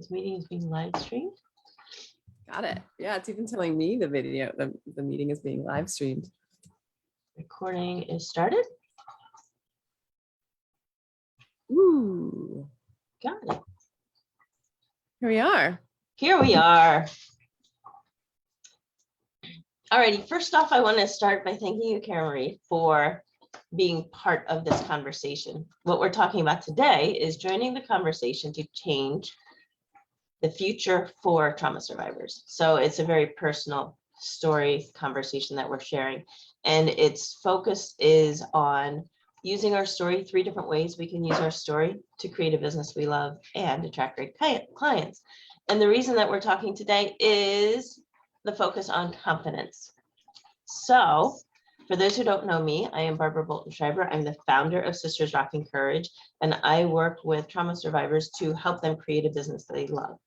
This meeting is being live streamed. Got it. Yeah, it's even telling me the video, the meeting is being live streamed. Recording is started. Ooh, Got it. here we are. Here we are. Alrighty, first off, I want to start by thanking you, Khara Marie, for being part of this conversation. What we're talking about today is joining the conversation to change the future for trauma survivors. So it's a very personal story conversation that we're sharing. And its focus is on using our story, 3 different ways we can use our story to create a business we love and attract great clients. And the reason that we're talking today is the focus on confidence. So for those who don't know me, I am Barbara Bolton Schreiber. I'm the founder of Sisters Rocking Courage, and I work with trauma survivors to help them create a business that they love,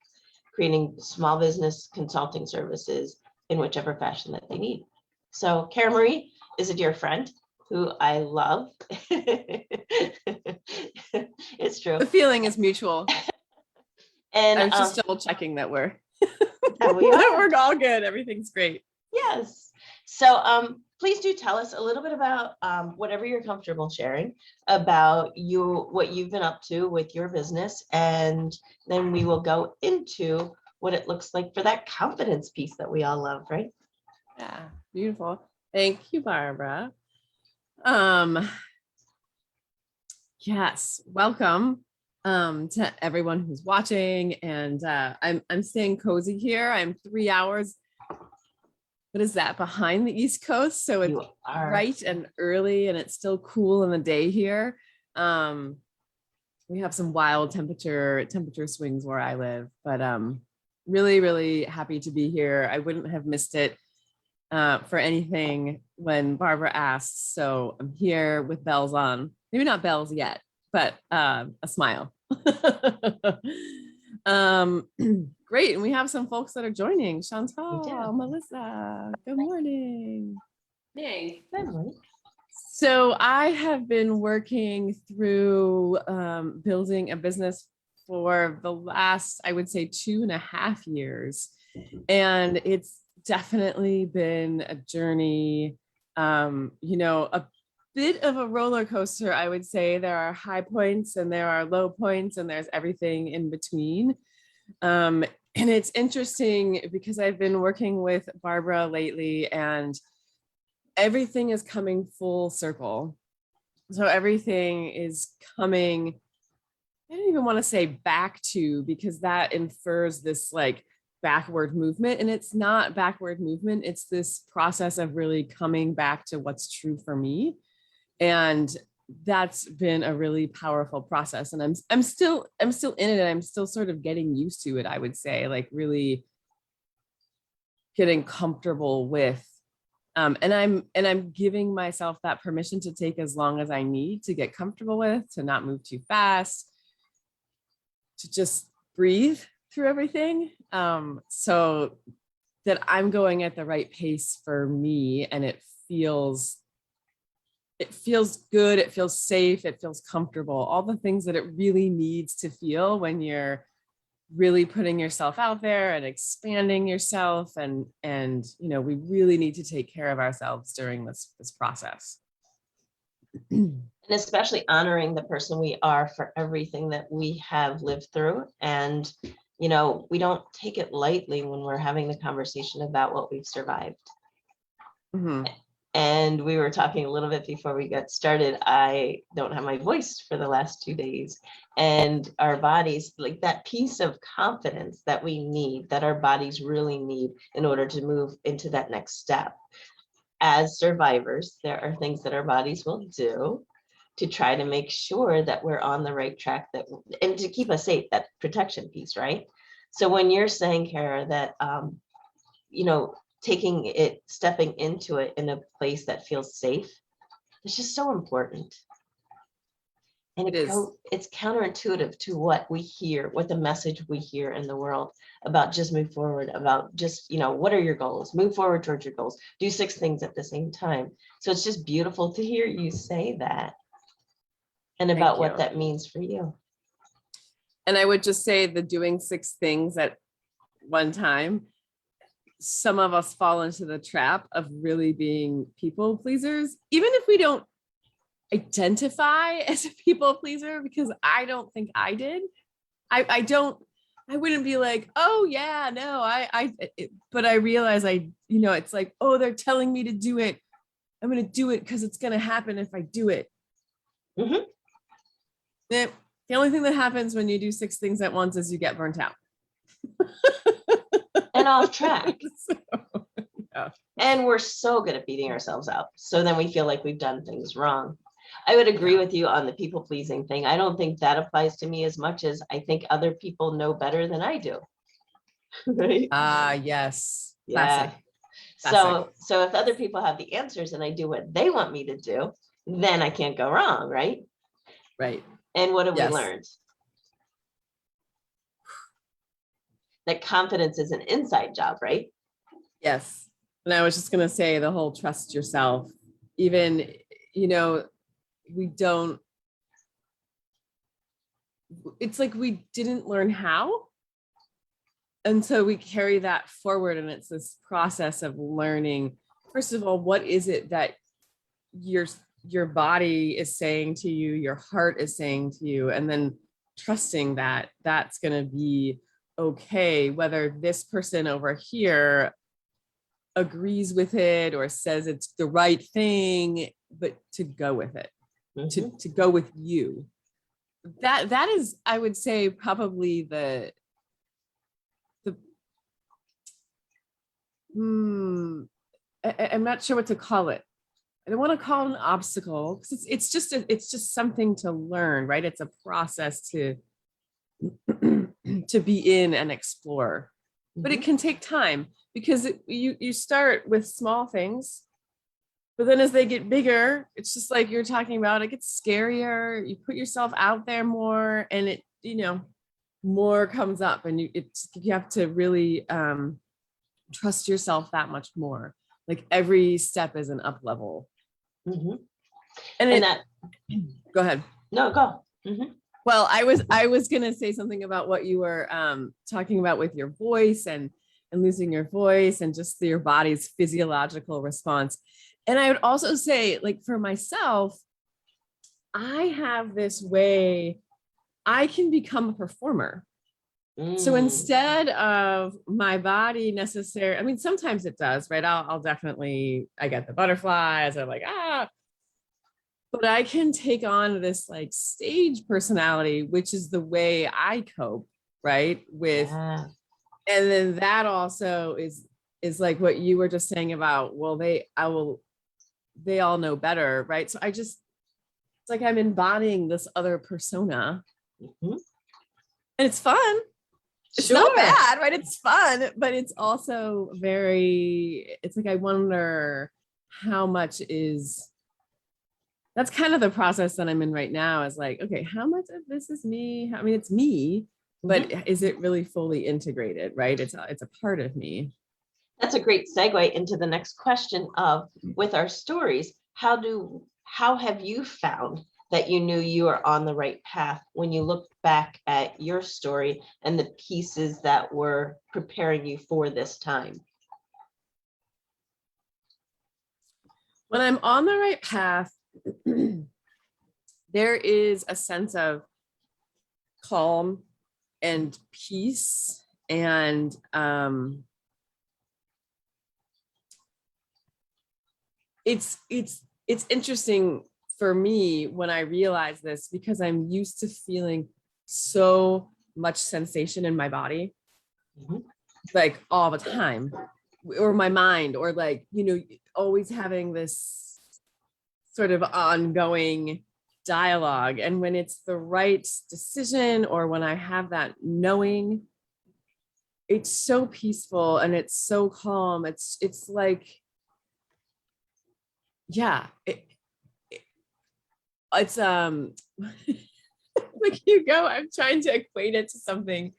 creating small business consulting services in whichever fashion that they need. So Khara Marie is a dear friend who I love. It's true. The feeling is mutual. And I was just double checking that we're that we are. we're all good. Everything's great. Yes. So please do tell us a little bit about whatever you're comfortable sharing about what you've been up to with your business, and then we will go into what it looks like for that confidence piece that we all love, right? Yeah, beautiful. Thank you, Barbara. Yes, welcome to everyone who's watching, and I'm staying cozy here. I'm 3 hours. What is that, behind the East Coast? So it's bright and early, and it's still cool in the day here. We have some wild temperature swings where I live, but really, really happy to be here. I wouldn't have missed it for anything when Barbara asked. So I'm here with bells on, maybe not bells yet, but a smile. Great, and we have some folks that are joining. Chantal, Melissa, good morning. Hey, good morning. So I have been working through building a business for the last, I would say, 2.5 years. And it's definitely been a journey, a bit of a roller coaster, I would say. There are high points and there are low points, and there's everything in between. And it's interesting because I've been working with Barbara lately, and everything is coming full circle. So everything is coming, I don't even want to say back to, because that infers this like backward movement, and it's not backward movement. It's this process of really coming back to what's true for me. And that's been a really powerful process. And I'm still in it, and I'm still sort of getting used to it, I would say, like really getting comfortable with and I'm giving myself that permission to take as long as I need to get comfortable with, to not move too fast, to just breathe through everything, so that I'm going at the right pace for me, and it feels good, it feels safe, it feels comfortable, all the things that it really needs to feel when you're really putting yourself out there and expanding yourself, and we really need to take care of ourselves during this process. And especially honoring the person we are for everything that we have lived through. And we don't take it lightly when we're having the conversation about what we've survived. Mm-hmm. And we were talking a little bit before we got started. I don't have my voice for the last 2 days, and our bodies, like that piece of confidence that we need, that our bodies really need in order to move into that next step. As survivors, there are things that our bodies will do to try to make sure that we're on the right track, and to keep us safe, that protection piece, right? So when you're saying, Khara, that stepping into it in a place that feels safe, it's just so important. And it's counterintuitive to what we hear, what the message we hear in the world about just move forward, about just, what are your goals? Move forward towards your goals. Do 6 things at the same time. So it's just beautiful to hear you say that, and about what that means for you. And I would just say the doing 6 things at one time, some of us fall into the trap of really being people pleasers, even if we don't identify as a people pleaser, because I don't think I did. I wouldn't be like, oh yeah, no, but I realize it's like, oh, they're telling me to do it. I'm going to do it because it's going to happen if I do it. Mhm. The only thing that happens when you do 6 things at once is you get burnt out. And off track. So, yeah. And we're so good at beating ourselves up. So then we feel like we've done things wrong. I would agree with you on the people pleasing thing. I don't think that applies to me as much as I think other people know better than I do. Right? Yes. Yeah. Classic. So if other people have the answers and I do what they want me to do, then I can't go wrong, right? Right. And what have Yes. we learned? That confidence is an inside job, right? Yes. And I was just going to say the whole trust yourself, even, it's like we didn't learn how. And so we carry that forward, and it's this process of learning, first of all, what is it that your body is saying to you, your heart is saying to you, and then trusting that that's going to be okay, whether this person over here agrees with it or says it's the right thing, but to go with it, to go with you. That is, I would say, probably I'm not sure what to call it. I don't want to call it an obstacle, because it's just something to learn, right? It's a process to be in and explore, but it can take time, because you start with small things, but then as they get bigger, it's just like you're talking about, it gets scarier. You put yourself out there more, and it, more comes up, and you have to really trust yourself that much more. Like every step is an up level. And that go ahead. No, go. Well, I was gonna say something about what you were talking about with your voice and losing your voice and just your body's physiological response. And I would also say, like, for myself, I have this way I can become a performer. So instead of my body necessarily, I mean, sometimes it does, right? I'll definitely, I get the butterflies. I'm like, but I can take on this like stage personality, which is the way I cope, right? And then that also is like what you were just saying about, well, they all know better, right? So it's like I'm embodying this other persona, and it's fun. It's not bad, right? It's fun, but it's also it's like, I wonder how much that's kind of the process that I'm in right now, is like, okay, how much of this is me? I mean, it's me, but is it really fully integrated, right? It's a part of me. That's a great segue into the next question of, with our stories, how have you found that you knew you were on the right path when you look back at your story and the pieces that were preparing you for this time? When I'm on the right path, there is a sense of calm and peace, and it's interesting for me when I realize this, because I'm used to feeling so much sensation in my body, like all the time, or my mind, or like, always having this sort of ongoing dialogue. And when it's the right decision, or when I have that knowing, it's so peaceful and it's so calm. It's like, yeah, it's like, I'm trying to equate it to something.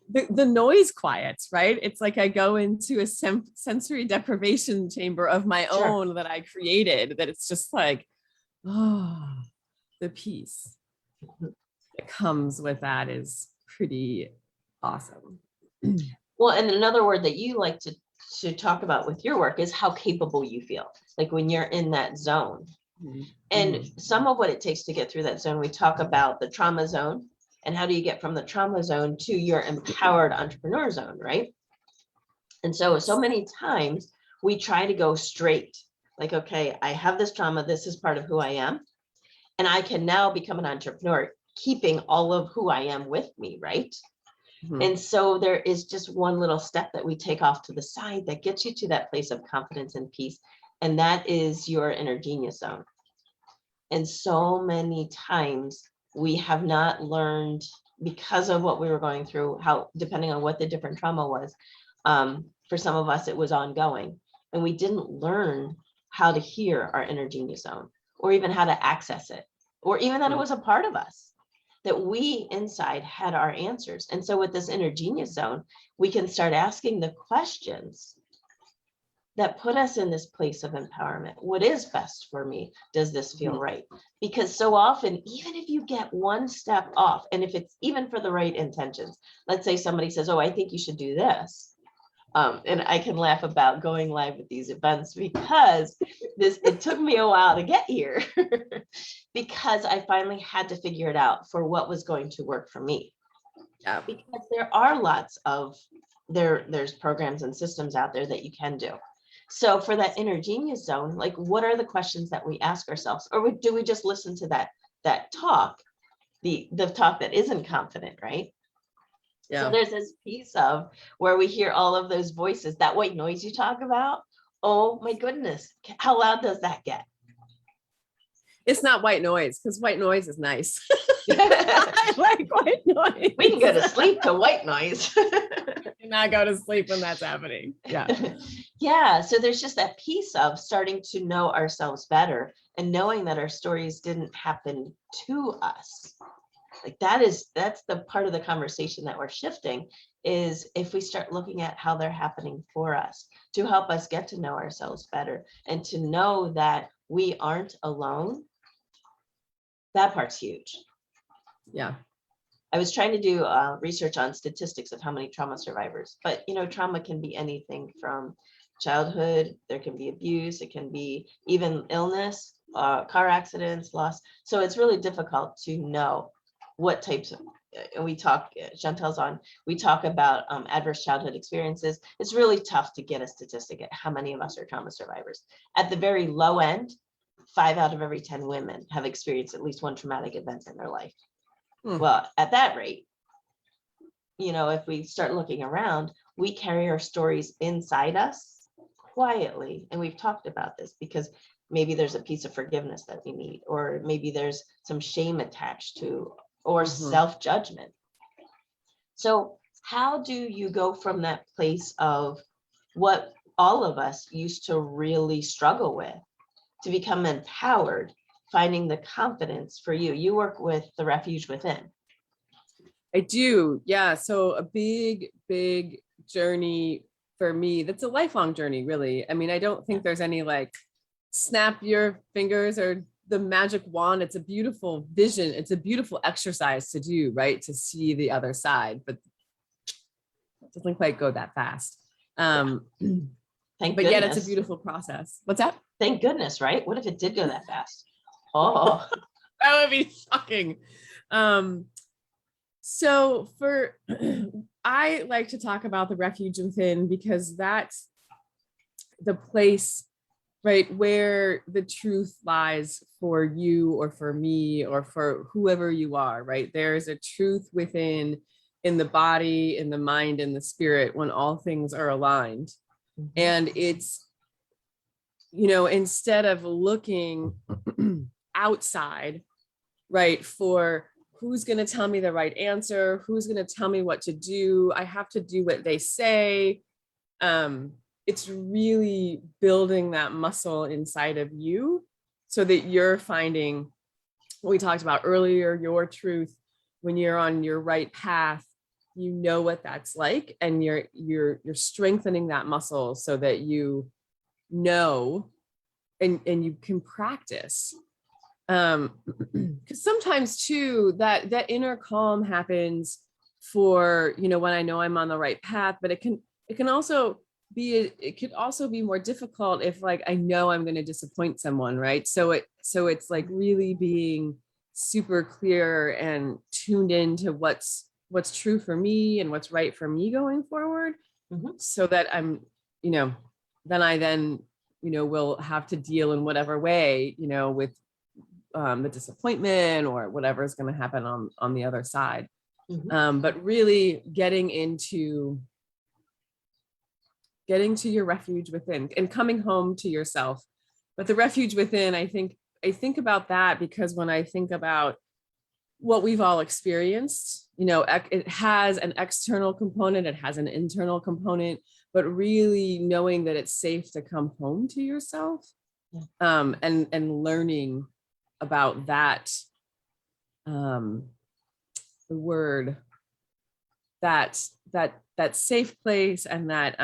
The noise quiets, right? It's like I go into a sensory deprivation chamber of my own that I created, that it's just like, the peace that comes with that is pretty awesome. Well, and another word that you like to talk about with your work is how capable you feel, like when you're in that zone. And some of what it takes to get through that zone, we talk about the trauma zone and how do you get from the trauma zone to your empowered entrepreneur zone, right? And so many times we try to go straight, like, okay, I have this trauma, this is part of who I am, and I can now become an entrepreneur, keeping all of who I am with me, right? And so there is just one little step that we take off to the side that gets you to that place of confidence and peace. And that is your inner genius zone. And so many times we have not learned, because of what we were going through, how, depending on what the different trauma was, for some of us, it was ongoing. And we didn't learn how to hear our inner genius zone, or even how to access it, or even that it was a part of us, that we inside had our answers. And so with this inner genius zone, we can start asking the questions that put us in this place of empowerment. What is best for me? Does this feel right? Because so often, even if you get one step off, and if it's even for the right intentions, let's say somebody says, oh, I think you should do this. And I can laugh about going live with these events because it took me a while to get here because I finally had to figure it out for what was going to work for me. Yeah, because there are lots of, there's programs and systems out there that you can do. So for that inner genius zone, like, what are the questions that we ask ourselves? Or do we just listen to that talk, the talk that isn't confident, right? Yeah. So there's this piece of where we hear all of those voices, that white noise you talk about. Oh my goodness, how loud does that get? It's not white noise, because white noise is nice. I like white noise. We can go to sleep to white noise. Do not go to sleep when that's happening. Yeah. Yeah. So there's just that piece of starting to know ourselves better and knowing that our stories didn't happen to us. Like that's the part of the conversation that we're shifting, is if we start looking at how they're happening for us to help us get to know ourselves better and to know that we aren't alone. That part's huge. Yeah. I was trying to do research on statistics of how many trauma survivors, but trauma can be anything from childhood, there can be abuse, it can be even illness, car accidents, loss. So it's really difficult to know what types of, and we talk, Chantel's on, we talk about adverse childhood experiences. It's really tough to get a statistic at how many of us are trauma survivors. At the very low end, 5 out of every 10 women have experienced at least one traumatic event in their life. Well, at that rate, if we start looking around, we carry our stories inside us quietly. And we've talked about this because maybe there's a piece of forgiveness that we need, or maybe there's some shame attached to, or self-judgment. So how do you go from that place of what all of us used to really struggle with to become empowered, finding the confidence for you? You work with the refuge within. I do. Yeah. So a big, big journey for me. That's a lifelong journey, really. I mean, I don't think there's any like snap your fingers or the magic wand. It's a beautiful vision. It's a beautiful exercise to do, right? To see the other side, but it doesn't quite go that fast. But yet it's a beautiful process. What's that? Thank goodness, right? What if it did go that fast? Oh, that would be shocking. So I like to talk about the refuge within, because that's the place, right, where the truth lies for you or for me or for whoever you are, right? There's a truth within, in the body, in the mind, in the spirit, when all things are aligned. And it's, instead of looking outside, right, for who's going to tell me the right answer, who's going to tell me what to do, I have to do what they say. It's really building that muscle inside of you so that you're finding what we talked about earlier, your truth. When you're on your right path, you know what that's like, and you're strengthening that muscle so that you know and you can practice. Because sometimes too, that inner calm happens for, when I know I'm on the right path, but it could also be more difficult if like I know I'm going to disappoint someone, right? So it's like really being super clear and tuned into what's true for me and what's right for me going forward, so that I'm, then will have to deal in whatever way, with the disappointment or whatever is going to happen on the other side. But really getting to your refuge within and coming home to yourself. But the refuge within, I think about that because when I think about what we've all experienced, it has an external component, it has an internal component, but really knowing that it's safe to come home to yourself, and learning about that, the word, that safe place, and that,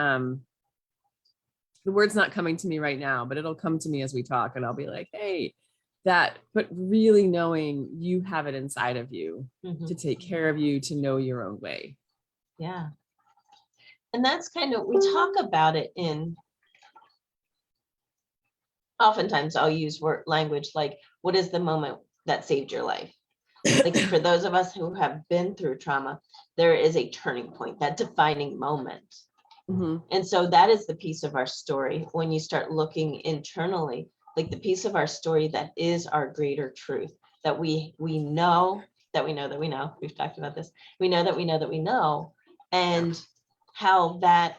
the word's not coming to me right now, but it'll come to me as we talk, and I'll be like, hey, but really knowing you have it inside of you to take care of you, to know your own way. Yeah. And that's kind of, we talk about it in, oftentimes I'll use language like, what is the moment that saved your life? Like for those of us who have been through trauma, there is a turning point, that defining moment. And so that is the piece of our story. When you start looking internally, like the piece of our story that is our greater truth, that we know that we know that we know, we've talked about this, we know that we know that we know, and how that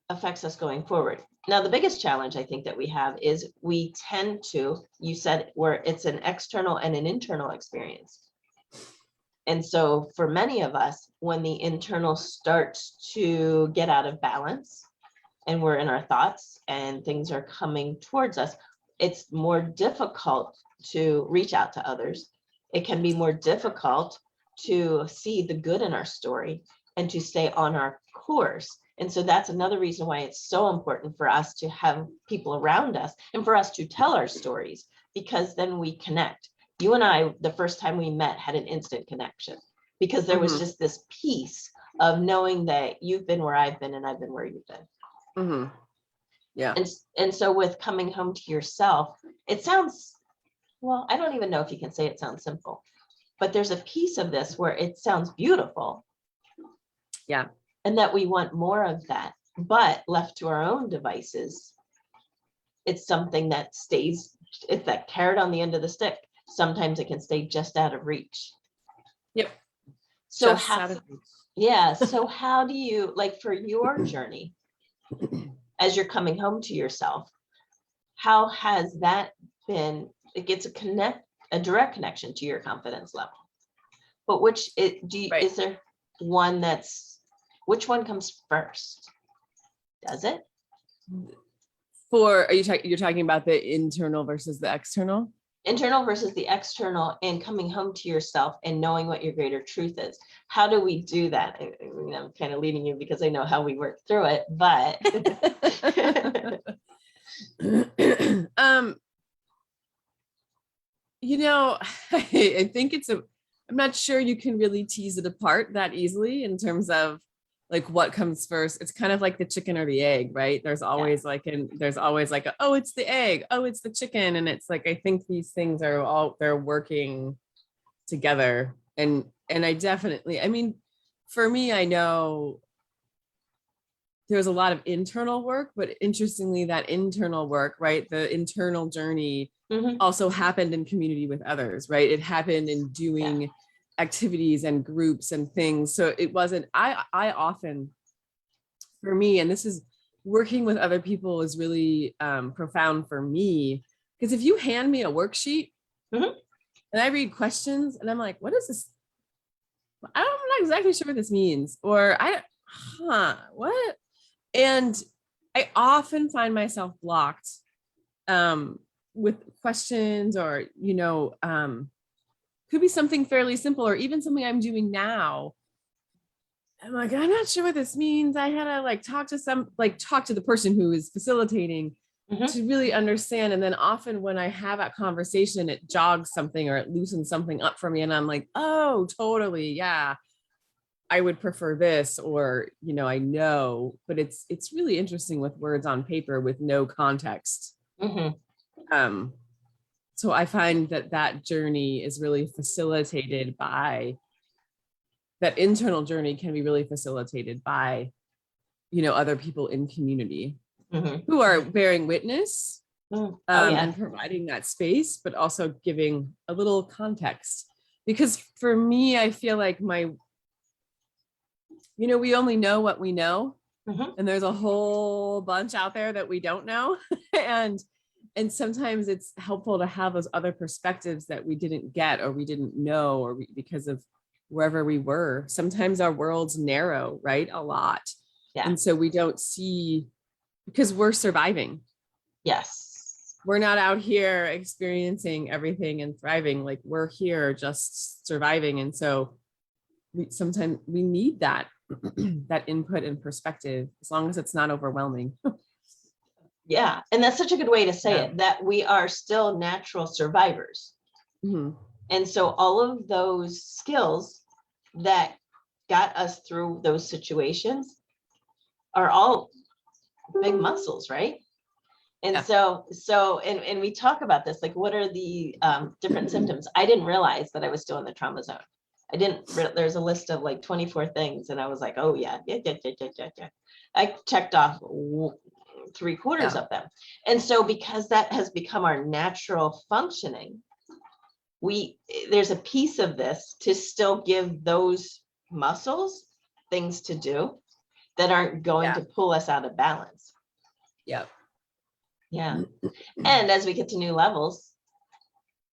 affects us going forward. Now, the biggest challenge I think that we have is we tend to, you said, where it's an external and an internal experience. And so for many of us, when the internal starts to get out of balance and we're in our thoughts and things are coming towards us, it's more difficult to reach out to others. It can be more difficult to see the good in our story and to stay on our course. And so that's another reason why it's so important for us to have people around us and for us to tell our stories, because then we connect. You and I, the first time we met, had an instant connection because there was just this piece of knowing that you've been where I've been and I've been where you've been. Yeah. And so with coming home to yourself, it sounds, well, I don't even know if you can say it sounds simple, but there's a piece of this where it sounds beautiful. Yeah. And that we want more of that, but left to our own devices, it's something that stays, it's that carrot on the end of the stick. Sometimes it can stay just out of reach. Yep. So yeah. So how do you, like for your journey, as you're coming home to yourself, how has that been? It gets a direct connection to your confidence level. But is there one which one comes first? Does it? You're talking about the internal versus the external? Internal versus the external, and coming home to yourself and knowing what your greater truth is. How do we do that? I'm kind of leading you because I know how we work through it, but I think I'm not sure you can really tease it apart that easily in terms of like what comes first. It's kind of like the chicken or the egg, right? There's always oh, it's the egg, oh, it's the chicken. And it's like, I think these things they're working together. And I definitely, for me, I know there's a lot of internal work, but interestingly, that internal work, right? The internal journey also happened in community with others, right? It happened in doing activities and groups and things. So it wasn't, I often, for me, and this is working with other people is really profound for me, because if you hand me a worksheet and I read questions and I'm like, what is this? I'm not exactly sure what this means, or what? And I often find myself blocked with questions, or, could be something fairly simple, or even something I'm doing now. I'm like, I'm not sure what this means. I had to talk to the person who is facilitating to really understand. And then often when I have that conversation, it jogs something or it loosens something up for me. And I'm like, oh, totally. Yeah. I would prefer this, or, I know, but it's really interesting with words on paper with no context. Mhm. So I find that journey is really facilitated by, that internal journey can be really facilitated by, other people in community Mhm. who are bearing witness, Mm. Oh yeah. and providing that space, but also giving a little context. Because for me, I feel like we only know what we know, Mhm. and there's a whole bunch out there that we don't know. and sometimes it's helpful to have those other perspectives that we didn't get, or we didn't know, or because of wherever we were. Sometimes our worlds narrow, right? A lot. Yeah. And so we don't see, because we're surviving. Yes. We're not out here experiencing everything and thriving. Like, we're here just surviving. And so sometimes we need that that input and perspective, as long as it's not overwhelming. Yeah. And that's such a good way to say Yeah. it, that we are still natural survivors. Mhm. And so all of those skills that got us through those situations are all big muscles, right? And Yeah. and we talk about this, like, what are the different symptoms? I didn't realize that I was still in the trauma zone. There's a list of like 24 things, and I was like, oh yeah. I checked off 3/4 of them. And so because that has become our natural functioning, there's a piece of this to still give those muscles things to do that aren't going to pull us out of balance. Yeah. Yeah. And as we get to new levels,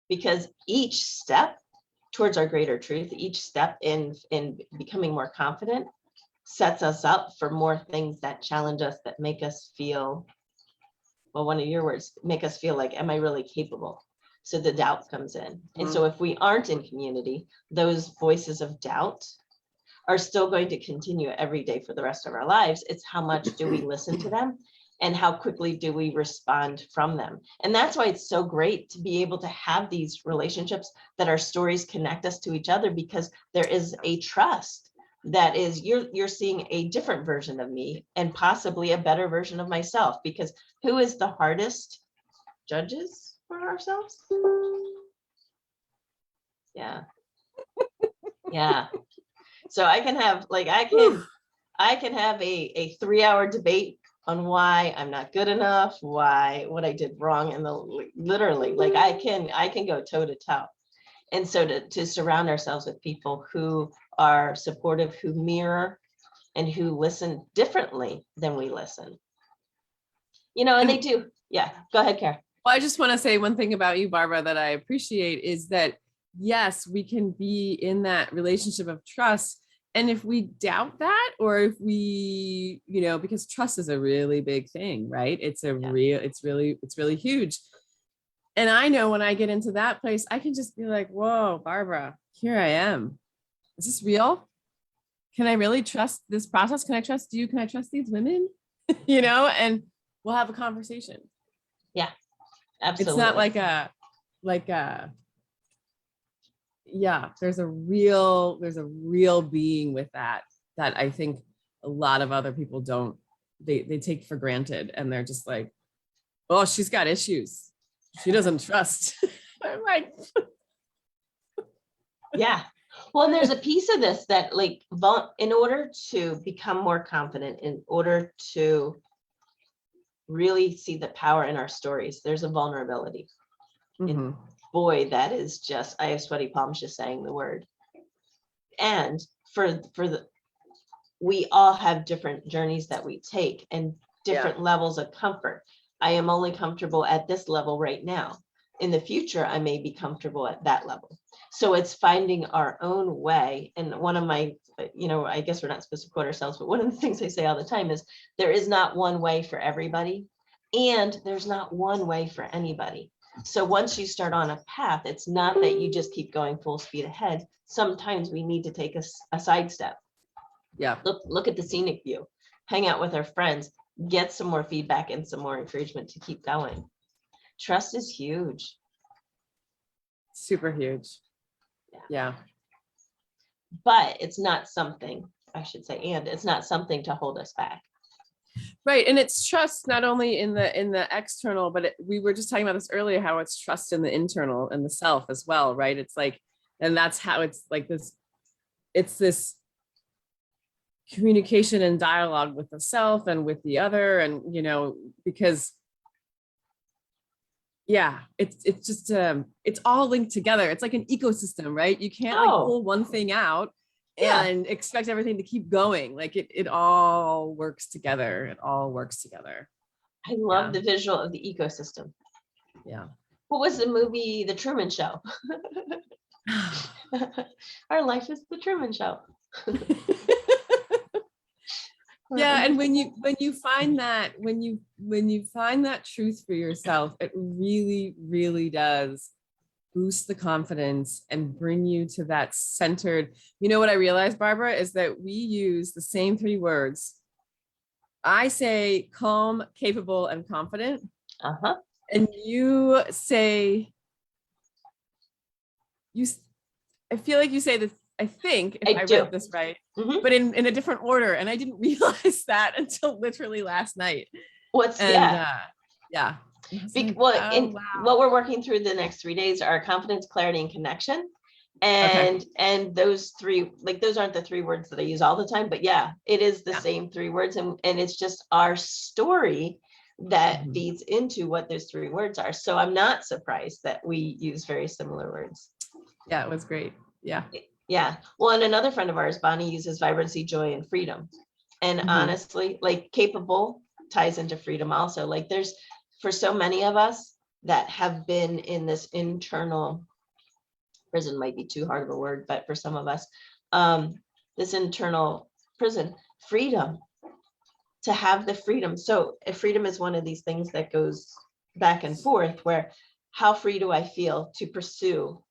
because each step towards our greater truth, each step in becoming more confident, sets us up for more things that challenge us, that make us feel, well, one of your words, make us feel like, am I really capable? So the doubt comes in. And so if we aren't in community, those voices of doubt are still going to continue every day for the rest of our lives. It's how much do we listen to them, and how quickly do we respond from them? And that's why it's so great to be able to have these relationships, that our stories connect us to each other, because there is a trust that is, you're seeing a different version of me, and possibly a better version of myself, because who is the hardest judges for ourselves? Yeah. Yeah. So I can have a 3-hour debate on why I'm not good enough, what I did wrong, and literally, like, I can go toe to toe. And so to surround ourselves with people who are supportive, who mirror, and who listen differently than we listen. And they do. Yeah, go ahead, Khara. Well, I just want to say one thing about you, Barbara, that I appreciate is that, yes, we can be in that relationship of trust. And if we doubt that, or if we, because trust is a really big thing, right? It's really huge. And I know when I get into that place, I can just be like, whoa, Barbara, here I am. Is this real? Can I really trust this process? Can I trust you? Can I trust these women? And we'll have a conversation. Yeah, absolutely. It's not there's a real being with that I think a lot of other people don't, they take for granted, and they're just like, oh, she's got issues. She doesn't trust. I'm like, yeah. Well, and there's a piece of this that, like, in order to become more confident, in order to really see the power in our stories, there's a vulnerability. And boy, that is just, I have sweaty palms just saying the word. And we all have different journeys that we take, and different levels of comfort. I am only comfortable at this level right now. In the future, I may be comfortable at that level. So it's finding our own way. And one of my, I guess we're not supposed to quote ourselves, but one of the things I say all the time is, there is not one way for everybody, and there's not one way for anybody. So once you start on a path, it's not that you just keep going full speed ahead. Sometimes we need to take a sidestep. Yeah. Look at the scenic view, hang out with our friends, get some more feedback and some more encouragement to keep going. Trust is huge. Super huge. Yeah. but it's not something, I should say, and it's not something to hold us back. Right. And it's trust not only in the external, but we were just talking about this earlier, how it's trust in the internal and the self as well, right? It's like, and that's how it's like this, it's this communication and dialogue with the self and with the other. And, you know, because yeah, it's just it's all linked together. It's like an ecosystem, right? You can't like Oh, pull one thing out yeah. and expect everything to keep going. Like it all works together. It all works together. I love the visual of the ecosystem. Yeah. What was the movie The Truman Show? Our life is the Truman Show. Yeah, and when you find that when you find that truth for yourself, it really, really does boost the confidence and bring you to that centered. You know what I realized, Barbara, is that we use the same three words. I say calm, capable, and confident. Uh-huh. And you say I feel like you say this, I think, if I read this right, but in a different order. And I didn't realize that until literally last night. Yeah. Like, wow. What we're working through the next 3 days are confidence, clarity, and connection. And those three, like, those aren't the three words that I use all the time, but yeah, it is the same three words. And it's just our story that feeds into what those three words are. So I'm not surprised that we use very similar words. Yeah, it was great. Yeah. Yeah. Well, and another friend of ours, Bonnie, uses vibrancy, joy, and freedom. And honestly, like, capable ties into freedom also. Like, there's, for so many of us that have been in this internal prison, might be too hard of a word, but for some of us, this internal prison, freedom, to have the freedom. So freedom is one of these things that goes back and forth, where how free do I feel to pursue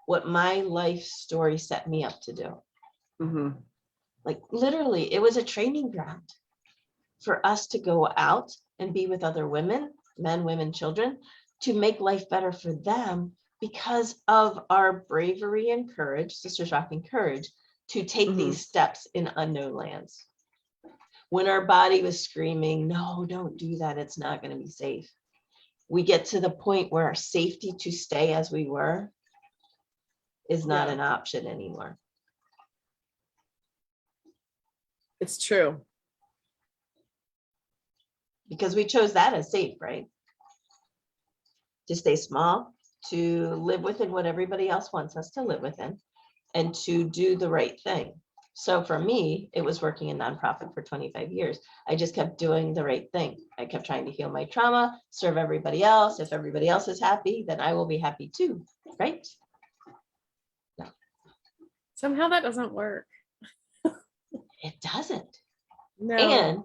what my life story set me up to do? Like, literally, it was a training ground for us to go out and be with other women, men, women, children, to make life better for them because of our bravery and courage, Sisters Rocking courage, to take these steps in unknown lands. When our body was screaming, no, don't do that, it's not going to be safe. We get to the point where our safety to stay as we were is not an option anymore. It's true. Because we chose that as safe, right? To stay small, to live within what everybody else wants us to live within, and to do the right thing. So for me, it was working in nonprofit for 25 years. I just kept doing the right thing. I kept trying to heal my trauma, serve everybody else. If everybody else is happy, then I will be happy too, right? No. Somehow that doesn't work. It doesn't. No. And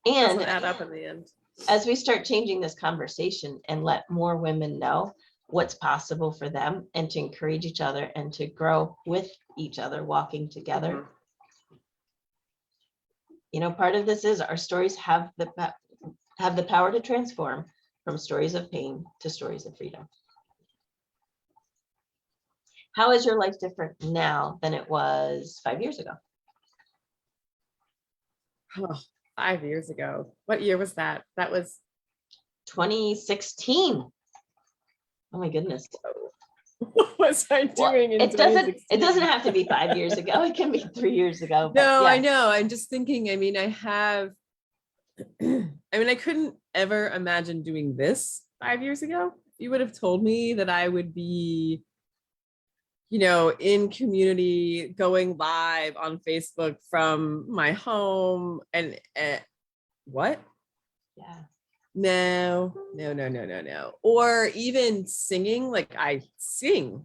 doesn't add up in the end. As we start changing this conversation and let more women know what's possible for them, and to encourage each other and to grow with each other, walking together. You know, part of this is our stories have the power to transform from stories of pain to stories of freedom. How is your life different now than it was 5 years ago? Oh, 5 years ago. What year was that? That was 2016. Oh my goodness. What was I doing in 2016? It doesn't have to be 5 years ago. It can be 3 years ago. No, yeah. I know. I'm just thinking, I mean, I couldn't ever imagine doing this 5 years ago. You would have told me that I would be, you know, in community, going live on Facebook from my home, and what? Yeah. No. Or even singing, like I sing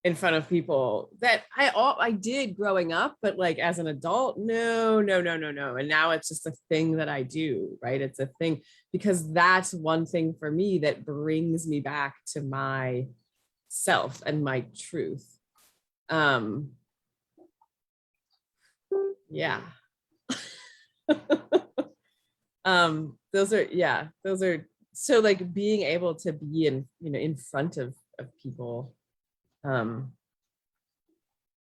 in front of people that I did growing up, but like as an adult, no. And now it's just a thing that I do, right? It's a thing because that's one thing for me that brings me back to my self and my truth. Yeah. Those are so, like, being able to be in front of people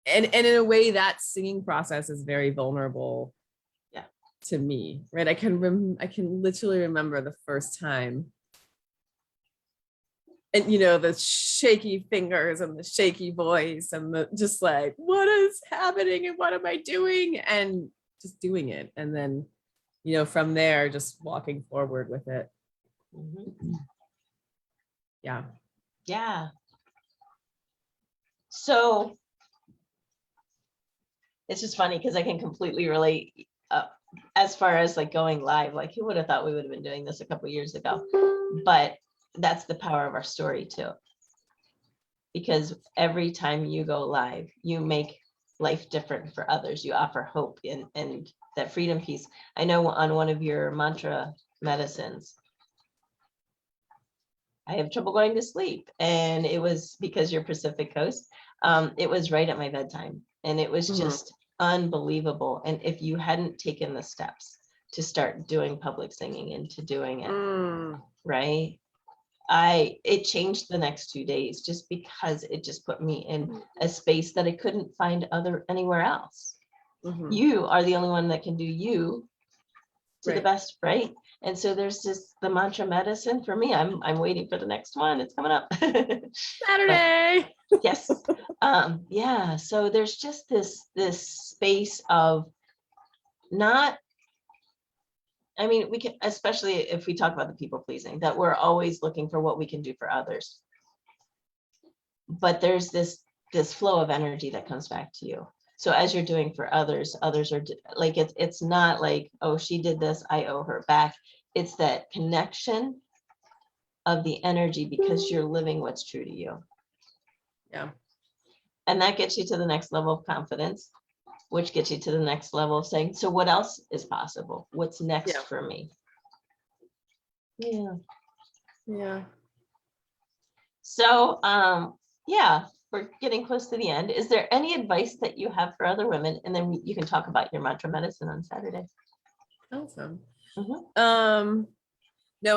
and in a way that singing process is very vulnerable Yeah. to me, right? I can literally remember the first time, and the shaky fingers and the shaky voice and the just like, what is happening and what am I doing, and just doing it, and then from there just walking forward with it. Mhm. Yeah. Yeah. So it's just funny because I can completely relate as far as like going live. Like, who would have thought we would have been doing this a couple years ago? But that's the power of our story too. Because every time you go live, you make life different for others. You offer hope and that freedom piece. I know on one of your mantra medicines, I have trouble going to sleep. And it was because you're Pacific Coast. It was right at my bedtime. And it was just unbelievable. And if you hadn't taken the steps to start doing public singing and to doing it, right? It changed the next 2 days just because it just put me in a space that I couldn't find anywhere else. You are the only one that can do you to the best, right? And so there's just the mantra medicine for me. I'm waiting for the next one. It's coming up. Saturday. But, yes. Yeah. So there's just this space of not, I mean, we can, especially if we talk about the people pleasing, that we're always looking for what we can do for others. But there's this flow of energy that comes back to you. So as you're doing for others are like, it's not like, oh, she did this, I owe her back. It's that connection of the energy because you're living what's true to you. Yeah. And that gets you to the next level of confidence, which gets you to the next level of saying, so what else is possible? What's next for me? Yeah. Yeah. So, yeah, we're getting close to the end. Is there any advice that you have for other women? And then you can talk about your mantra medicine on Saturday. Awesome. No,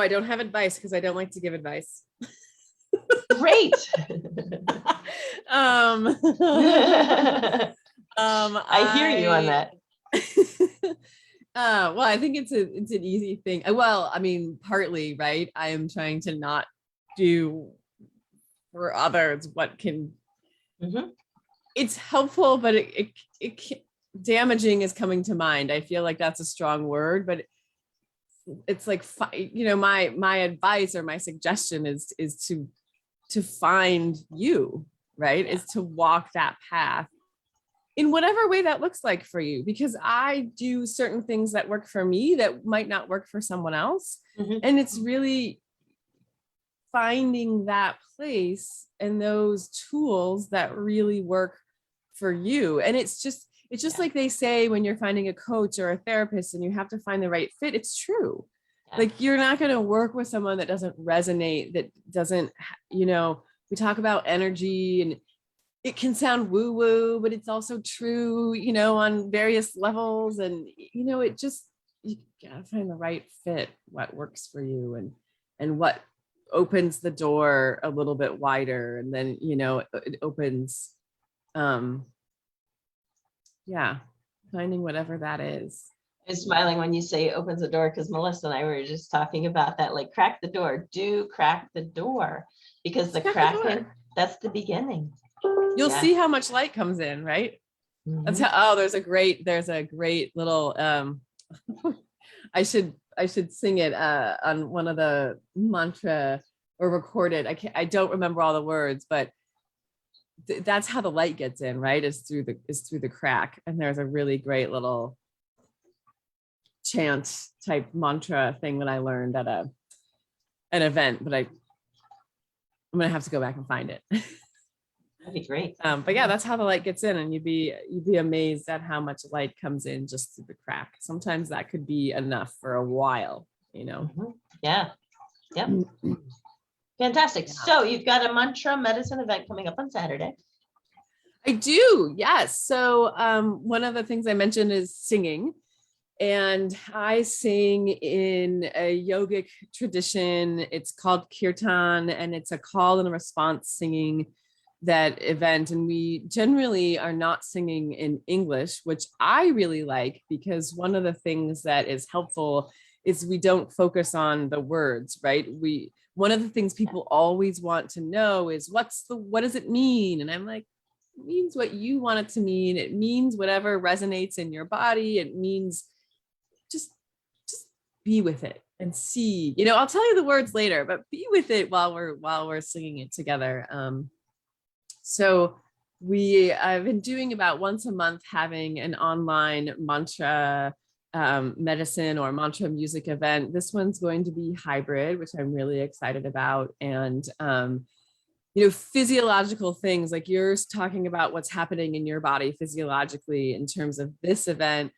I don't have advice because I don't like to give advice. Great. I hear you on that. Well, I think it's an easy thing. Well, I mean, partly, right? I am trying to not do for others what can. It's helpful, but it damaging is coming to mind. I feel like that's a strong word, but it's like, my advice or my suggestion is to find you, right? Is to walk that path in whatever way that looks like for you, because I do certain things that work for me that might not work for someone else. And it's really finding that place and those tools that really work for you. And it's just like they say when you're finding a coach or a therapist and you have to find the right fit. It's true. Like, you're not going to work with someone that doesn't resonate, that doesn't, we talk about energy and it can sound woo woo, but it's also true, on various levels. And, it just, you gotta find the right fit, what works for you and what opens the door a little bit wider. And then, it opens, finding whatever that is. I'm smiling when you say it opens the door, because Melissa and I were just talking about that, like, crack the door, crack the door, because the cracking, that's the beginning. You'll see how much light comes in, right? That's how, there's a great little, I should sing it on one of the mantra or record it. I don't remember all the words, but that's how the light gets in, right? Is through the crack. And there's a really great little chant type mantra thing that I learned at an event, but I'm gonna have to go back and find it. That'd be great. But yeah, that's how the light gets in, and you'd be amazed at how much light comes in just through the crack. Sometimes that could be enough for a while, Yeah. Yep. Fantastic. So you've got a mantra medicine event coming up on Saturday. I do. Yes. So one of the things I mentioned is singing. And I sing in a yogic tradition. It's called kirtan, and it's a call and response singing that event, and we generally are not singing in English, which I really like, because one of the things that is helpful is we don't focus on the words, right? One of the things people always want to know is what does it mean? And I'm like, it means what you want it to mean. It means whatever resonates in your body. It means just be with it and see, I'll tell you the words later, but be with it while we're singing it together. So I've been doing about once a month, having an online mantra medicine or mantra music event. This one's going to be hybrid, which I'm really excited about. And, physiological things, like you're talking about what's happening in your body physiologically in terms of this event.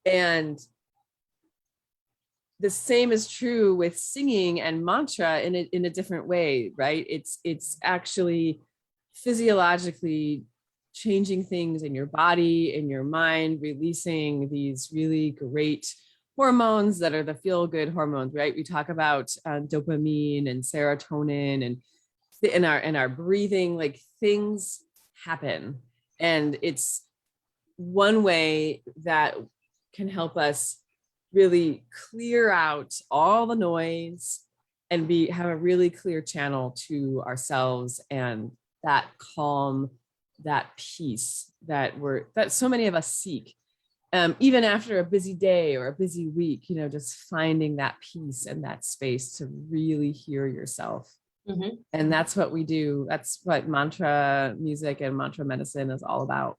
And the same is true with singing and mantra in a different way, right? It's actually physiologically changing things in your body, in your mind, releasing these really great hormones that are the feel-good hormones, right? We talk about dopamine and serotonin, and in our breathing, like things happen. And it's one way that can help us really clear out all the noise and have a really clear channel to ourselves, and that calm, that peace that so many of us seek, even after a busy day or a busy week, just finding that peace and that space to really hear yourself. Mm-hmm. And that's what we do. That's what mantra music and mantra medicine is all about.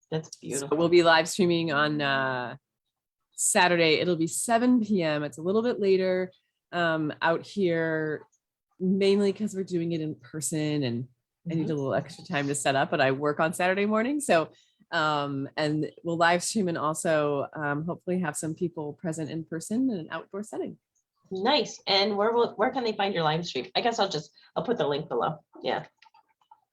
That's beautiful. So we'll be live streaming on Saturday. It'll be 7 p.m. It's a little bit later out here, mainly because we're doing it in person, and I need a little extra time to set up, but I work on Saturday morning. So, and we'll live stream and also hopefully have some people present in person in an outdoor setting. Nice. And where can they find your live stream? I guess I'll put the link below. Yeah.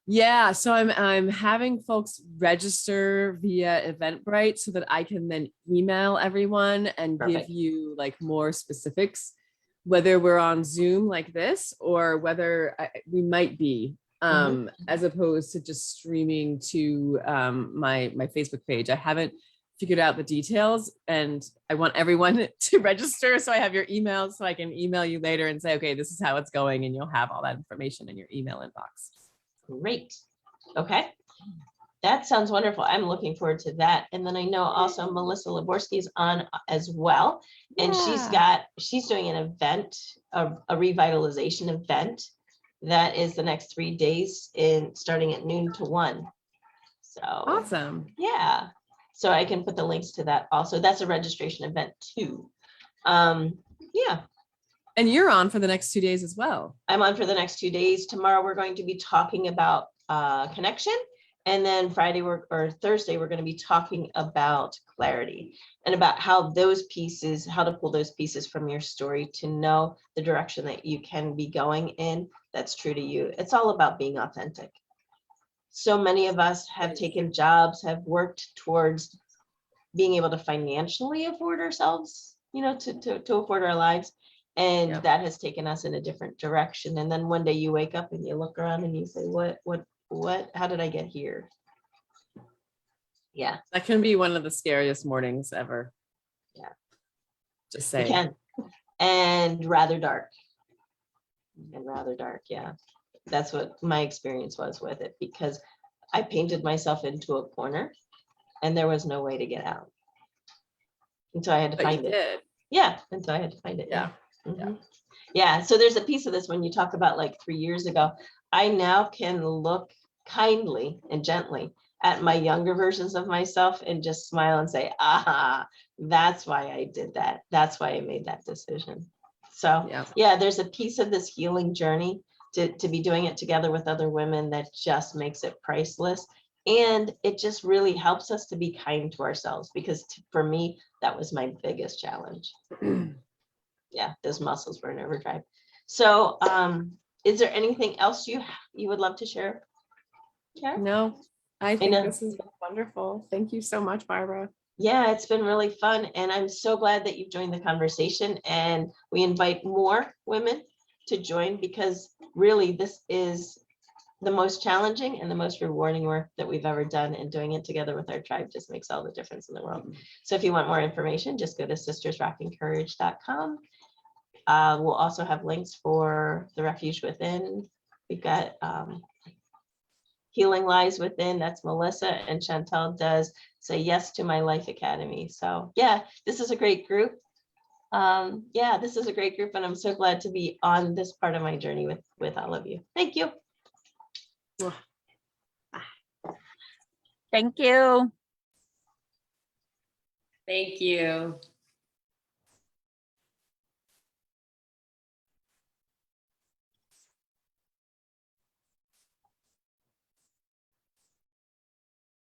Yeah, so I'm having folks register via Eventbrite so that I can then email everyone and Perfect. give you like more specifics, whether we're on Zoom like this or whether we might be, as opposed to just streaming to my Facebook page. I haven't figured out the details, and I want everyone to register so I have your email so I can email you later and say, okay, this is how it's going, and you'll have all that information in your email inbox. Great. Okay. That sounds wonderful. I'm looking forward to that. And then I know also Melissa Liborski is on as well. And she's doing an event, a revitalization event that is the next 3 days starting at noon to 1. So awesome. Yeah. So I can put the links to that also. That's a registration event too. Yeah. And you're on for the next 2 days as well. I'm on for the next 2 days. Tomorrow, we're going to be talking about connection. And then Friday or Thursday, we're going to be talking about clarity and about how to pull those pieces from your story to know the direction that you can be going in that's true to you. It's all about being authentic. So many of us have taken jobs, have worked towards being able to financially afford ourselves, to afford our lives. And that has taken us in a different direction. And then one day you wake up and you look around and you say, what, how did I get here? Yeah. That can be one of the scariest mornings ever. Yeah. Just saying. It can. And rather dark. Yeah. That's what my experience was with it, because I painted myself into a corner and there was no way to get out. And so I had to find it. Yeah. And so I had to find it. Yeah. Mm-hmm. Yeah. So there's a piece of this when you talk about like 3 years ago, I now can look kindly and gently at my younger versions of myself and just smile and say, that's why I did that. That's why I made that decision. So yeah, there's a piece of this healing journey to be doing it together with other women that just makes it priceless. And it just really helps us to be kind to ourselves, because for me, that was my biggest challenge. Yeah, those muscles were in overdrive. So is there anything else you would love to share? Kara? No, I think this has been wonderful. Thank you so much, Barbara. Yeah, it's been really fun. And I'm so glad that you've joined the conversation, and we invite more women to join, because really this is the most challenging and the most rewarding work that we've ever done, and doing it together with our tribe just makes all the difference in the world. So if you want more information, just go to sistersrockencourage.com. We'll also have links for the Refuge Within. We've got Healing Lies Within. That's Melissa, and Chantel does Say Yes to My Life Academy. So yeah, this is a great group. Yeah, this is a great group, and I'm so glad to be on this part of my journey with all of you. Thank you. Thank you. Thank you.